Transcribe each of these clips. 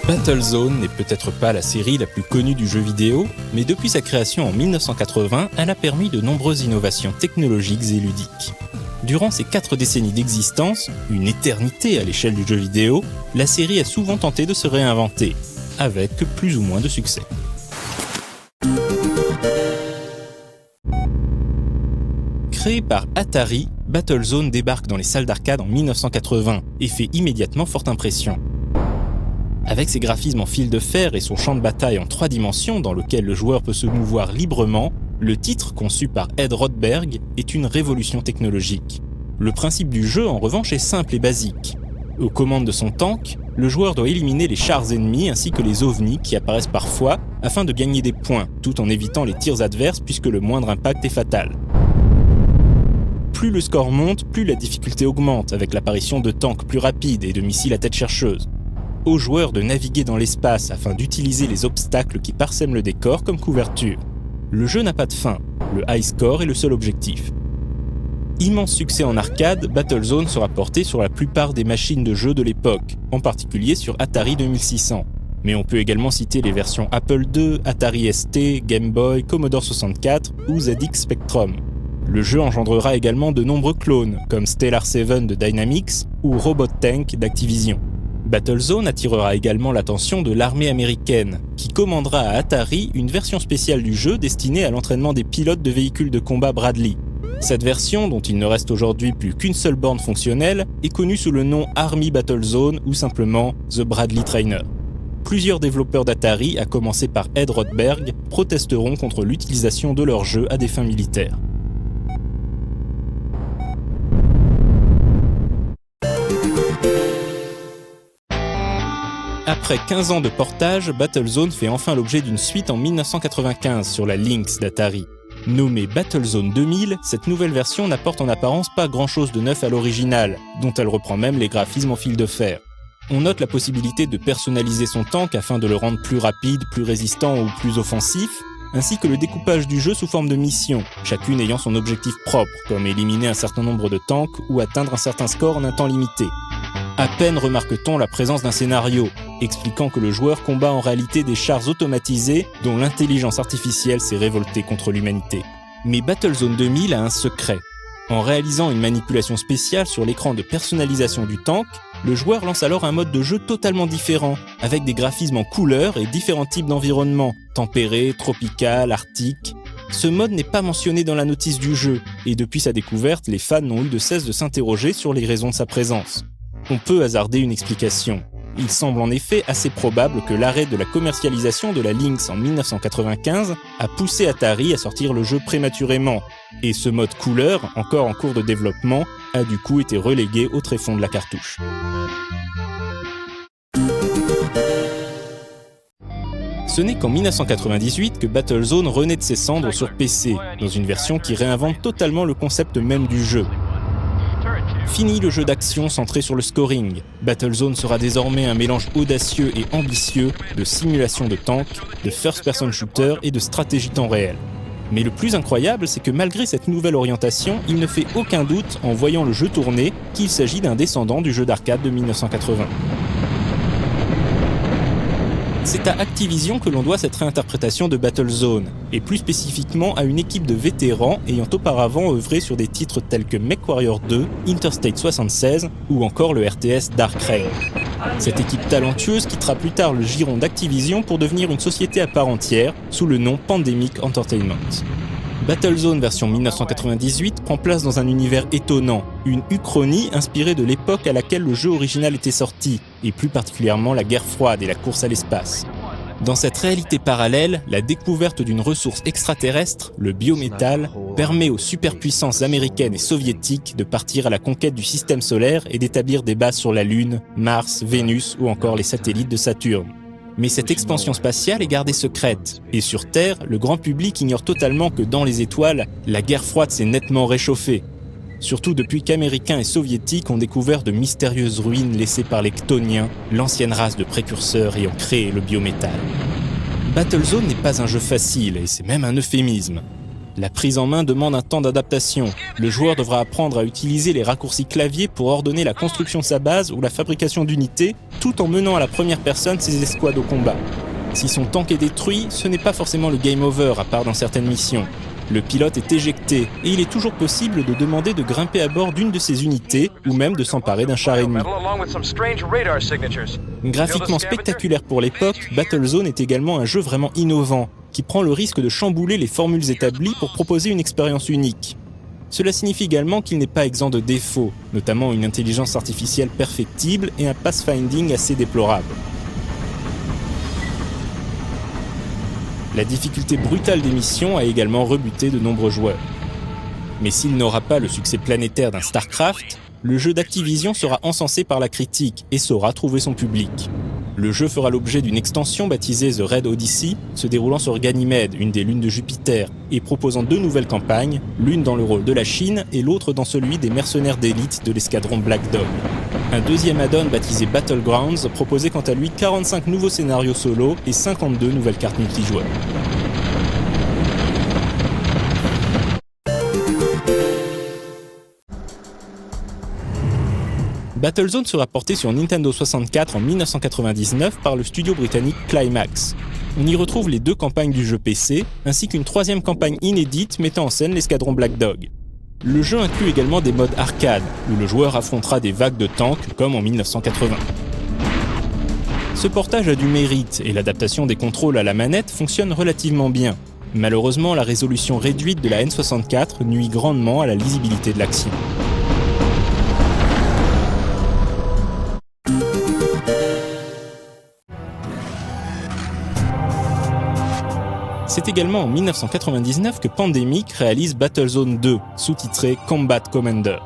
Battlezone n'est peut-être pas la série la plus connue du jeu vidéo, mais depuis sa création en 1980, elle a permis de nombreuses innovations technologiques et ludiques. Durant ses 4 décennies d'existence, une éternité à l'échelle du jeu vidéo, la série a souvent tenté de se réinventer, avec plus ou moins de succès. Créé par Atari, Battlezone débarque dans les salles d'arcade en 1980 et fait immédiatement forte impression. Avec ses graphismes en fil de fer et son champ de bataille en 3 dimensions dans lequel le joueur peut se mouvoir librement, le titre, conçu par Ed Rodberg, est une révolution technologique. Le principe du jeu, en revanche, est simple et basique. Aux commandes de son tank, le joueur doit éliminer les chars ennemis ainsi que les ovnis qui apparaissent parfois afin de gagner des points, tout en évitant les tirs adverses puisque le moindre impact est fatal. Plus le score monte, plus la difficulté augmente avec l'apparition de tanks plus rapides et de missiles à tête chercheuse. Aux joueurs de naviguer dans l'espace afin d'utiliser les obstacles qui parsèment le décor comme couverture. Le jeu n'a pas de fin, le high score est le seul objectif. Immense succès en arcade, Battlezone sera porté sur la plupart des machines de jeu de l'époque, en particulier sur Atari 2600. Mais on peut également citer les versions Apple II, Atari ST, Game Boy, Commodore 64 ou ZX Spectrum. Le jeu engendrera également de nombreux clones, comme Stellar 7 de Dynamix ou Robot Tank d'Activision. Battlezone attirera également l'attention de l'armée américaine, qui commandera à Atari une version spéciale du jeu destinée à l'entraînement des pilotes de véhicules de combat Bradley. Cette version, dont il ne reste aujourd'hui plus qu'une seule borne fonctionnelle, est connue sous le nom Army Battlezone ou simplement The Bradley Trainer. Plusieurs développeurs d'Atari, à commencer par Ed Rodberg, protesteront contre l'utilisation de leur jeu à des fins militaires. Après 15 ans de portage, Battlezone fait enfin l'objet d'une suite en 1995 sur la Lynx d'Atari. Nommée Battlezone 2000, cette nouvelle version n'apporte en apparence pas grand-chose de neuf à l'original, dont elle reprend même les graphismes en fil de fer. On note la possibilité de personnaliser son tank afin de le rendre plus rapide, plus résistant ou plus offensif, ainsi que le découpage du jeu sous forme de missions, chacune ayant son objectif propre, comme éliminer un certain nombre de tanks ou atteindre un certain score en un temps limité. À peine remarque-t-on la présence d'un scénario, expliquant que le joueur combat en réalité des chars automatisés dont l'intelligence artificielle s'est révoltée contre l'humanité. Mais Battlezone 2000 a un secret. En réalisant une manipulation spéciale sur l'écran de personnalisation du tank, le joueur lance alors un mode de jeu totalement différent, avec des graphismes en couleurs et différents types d'environnements, tempéré, tropical, arctique. Ce mode n'est pas mentionné dans la notice du jeu, et depuis sa découverte, les fans n'ont eu de cesse de s'interroger sur les raisons de sa présence. On peut hasarder une explication. Il semble en effet assez probable que l'arrêt de la commercialisation de la Lynx en 1995 a poussé Atari à sortir le jeu prématurément, et ce mode couleur, encore en cours de développement, a du coup été relégué au tréfonds de la cartouche. Ce n'est qu'en 1998 que Battlezone renaît de ses cendres sur PC, dans une version qui réinvente totalement le concept même du jeu. Fini le jeu d'action centré sur le scoring. Battlezone sera désormais un mélange audacieux et ambitieux de simulation de tank, de first-person shooter et de stratégie temps réel. Mais le plus incroyable, c'est que malgré cette nouvelle orientation, il ne fait aucun doute, en voyant le jeu tourner, qu'il s'agit d'un descendant du jeu d'arcade de 1980. C'est à Activision que l'on doit cette réinterprétation de Battlezone, et plus spécifiquement à une équipe de vétérans ayant auparavant œuvré sur des titres tels que MechWarrior 2, Interstate 76 ou encore le RTS Dark Reign. Cette équipe talentueuse quittera plus tard le giron d'Activision pour devenir une société à part entière sous le nom Pandemic Entertainment. Battlezone version 1998 prend place dans un univers étonnant, une uchronie inspirée de l'époque à laquelle le jeu original était sorti, et plus particulièrement la guerre froide et la course à l'espace. Dans cette réalité parallèle, la découverte d'une ressource extraterrestre, le biométal, permet aux superpuissances américaines et soviétiques de partir à la conquête du système solaire et d'établir des bases sur la Lune, Mars, Vénus ou encore les satellites de Saturne. Mais cette expansion spatiale est gardée secrète, et sur Terre, le grand public ignore totalement que dans les étoiles, la guerre froide s'est nettement réchauffée. Surtout depuis qu'Américains et Soviétiques ont découvert de mystérieuses ruines laissées par les Chtoniens, l'ancienne race de précurseurs ayant créé le biométal. Battlezone n'est pas un jeu facile, et c'est même un euphémisme. La prise en main demande un temps d'adaptation. Le joueur devra apprendre à utiliser les raccourcis clavier pour ordonner la construction de sa base ou la fabrication d'unités, tout en menant à la première personne ses escouades au combat. Si son tank est détruit, ce n'est pas forcément le game over, à part dans certaines missions. Le pilote est éjecté, et il est toujours possible de demander de grimper à bord d'une de ses unités, ou même de s'emparer d'un char ennemi. Graphiquement spectaculaire pour l'époque, Battlezone est également un jeu vraiment innovant, qui prend le risque de chambouler les formules établies pour proposer une expérience unique. Cela signifie également qu'il n'est pas exempt de défauts, notamment une intelligence artificielle perfectible et un pathfinding assez déplorable. La difficulté brutale des missions a également rebuté de nombreux joueurs. Mais s'il n'aura pas le succès planétaire d'un StarCraft, le jeu d'Activision sera encensé par la critique et saura trouver son public. Le jeu fera l'objet d'une extension baptisée The Red Odyssey, se déroulant sur Ganymède, une des lunes de Jupiter, et proposant 2 nouvelles campagnes, l'une dans le rôle de la Chine et l'autre dans celui des mercenaires d'élite de l'escadron Black Dog. Un deuxième add-on baptisé Battlegrounds proposait quant à lui 45 nouveaux scénarios solo et 52 nouvelles cartes multijoueurs. Battlezone sera porté sur Nintendo 64 en 1999 par le studio britannique Climax. On y retrouve les 2 campagnes du jeu PC, ainsi qu'une 3e campagne inédite mettant en scène l'escadron Black Dog. Le jeu inclut également des modes arcade, où le joueur affrontera des vagues de tanks comme en 1980. Ce portage a du mérite et l'adaptation des contrôles à la manette fonctionne relativement bien. Malheureusement, la résolution réduite de la N64 nuit grandement à la lisibilité de l'action. C'est également en 1999 que Pandemic réalise Battlezone 2, sous-titré Combat Commander.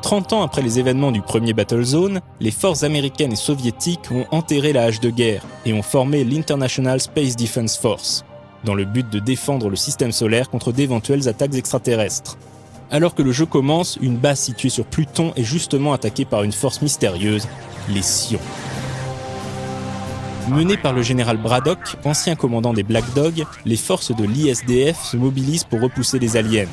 30 ans après les événements du premier Battlezone, les forces américaines et soviétiques ont enterré la hache de guerre et ont formé l'International Space Defense Force, dans le but de défendre le système solaire contre d'éventuelles attaques extraterrestres. Alors que le jeu commence, une base située sur Pluton est justement attaquée par une force mystérieuse, les Sions. Menés par le général Braddock, ancien commandant des Black Dog, les forces de l'ISDF se mobilisent pour repousser les aliens.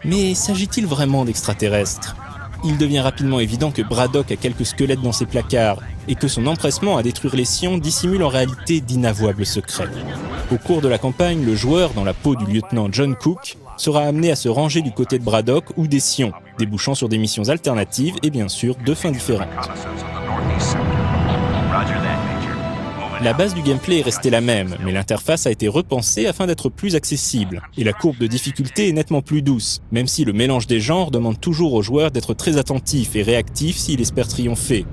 Mais s'agit-il vraiment d'extraterrestres ? Il devient rapidement évident que Braddock a quelques squelettes dans ses placards, et que son empressement à détruire les Sions dissimule en réalité d'inavouables secrets. Au cours de la campagne, le joueur, dans la peau du lieutenant John Cook, sera amené à se ranger du côté de Braddock ou des Sions, débouchant sur des missions alternatives et bien sûr de fins différentes. La base du gameplay est restée la même, mais l'interface a été repensée afin d'être plus accessible, et la courbe de difficulté est nettement plus douce, même si le mélange des genres demande toujours aux joueurs d'être très attentifs et réactifs s'ils espèrent triompher.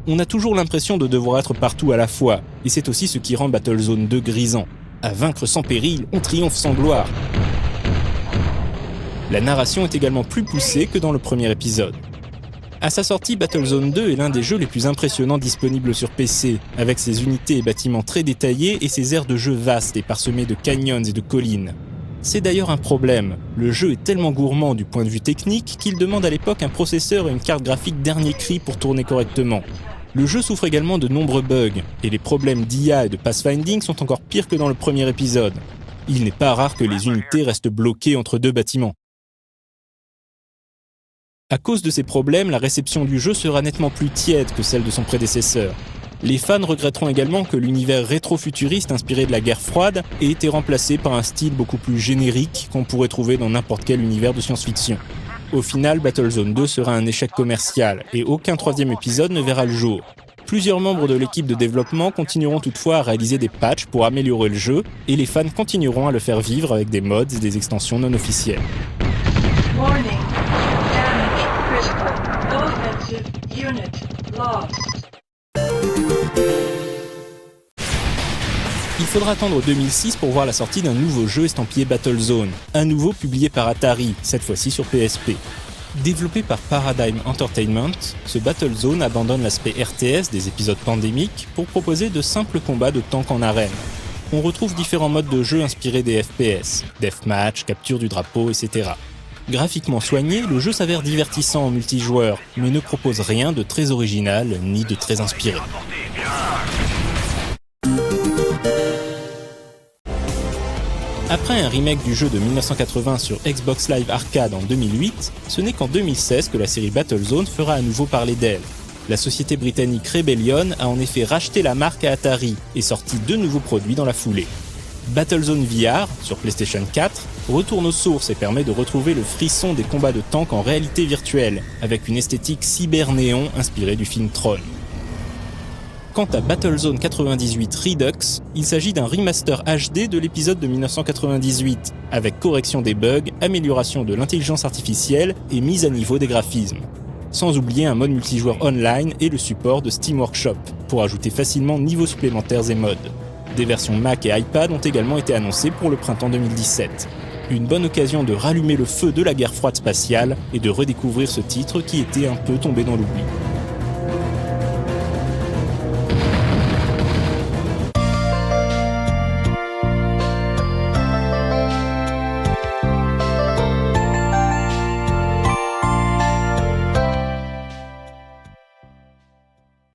On a toujours l'impression de devoir être partout à la fois, et c'est aussi ce qui rend Battlezone 2 grisant. À vaincre sans péril, on triomphe sans gloire. La narration est également plus poussée que dans le premier épisode. À sa sortie, Battlezone 2 est l'un des jeux les plus impressionnants disponibles sur PC, avec ses unités et bâtiments très détaillés et ses aires de jeu vastes et parsemées de canyons et de collines. C'est d'ailleurs un problème, le jeu est tellement gourmand du point de vue technique qu'il demande à l'époque un processeur et une carte graphique dernier cri pour tourner correctement. Le jeu souffre également de nombreux bugs, et les problèmes d'IA et de pathfinding sont encore pires que dans le premier épisode. Il n'est pas rare que les unités restent bloquées entre 2 bâtiments. À cause de ces problèmes, la réception du jeu sera nettement plus tiède que celle de son prédécesseur. Les fans regretteront également que l'univers rétro-futuriste inspiré de la guerre froide ait été remplacé par un style beaucoup plus générique qu'on pourrait trouver dans n'importe quel univers de science-fiction. Au final, Battlezone 2 sera un échec commercial et aucun 3e épisode ne verra le jour. Plusieurs membres de l'équipe de développement continueront toutefois à réaliser des patchs pour améliorer le jeu et les fans continueront à le faire vivre avec des mods et des extensions non officielles. Warning. Offensive unit lost. Il faudra attendre 2006 pour voir la sortie d'un nouveau jeu estampillé Battlezone, un nouveau publié par Atari, cette fois-ci sur PSP. Développé par Paradigm Entertainment, ce Battlezone abandonne l'aspect RTS des épisodes pandémiques pour proposer de simples combats de tanks en arène. On retrouve différents modes de jeu inspirés des FPS, deathmatch, capture du drapeau, etc. Graphiquement soigné, le jeu s'avère divertissant en multijoueur, mais ne propose rien de très original ni de très inspiré. Après un remake du jeu de 1980 sur Xbox Live Arcade en 2008, ce n'est qu'en 2016 que la série Battlezone fera à nouveau parler d'elle. La société britannique Rebellion a en effet racheté la marque à Atari et sorti 2 nouveaux produits dans la foulée. Battlezone VR, sur PlayStation 4, retourne aux sources et permet de retrouver le frisson des combats de tanks en réalité virtuelle, avec une esthétique cyber-néon inspirée du film Tron. Quant à Battlezone 98 Redux, il s'agit d'un remaster HD de l'épisode de 1998, avec correction des bugs, amélioration de l'intelligence artificielle et mise à niveau des graphismes. Sans oublier un mode multijoueur online et le support de Steam Workshop, pour ajouter facilement niveaux supplémentaires et mods. Des versions Mac et iPad ont également été annoncées pour le printemps 2017. Une bonne occasion de rallumer le feu de la guerre froide spatiale et de redécouvrir ce titre qui était un peu tombé dans l'oubli.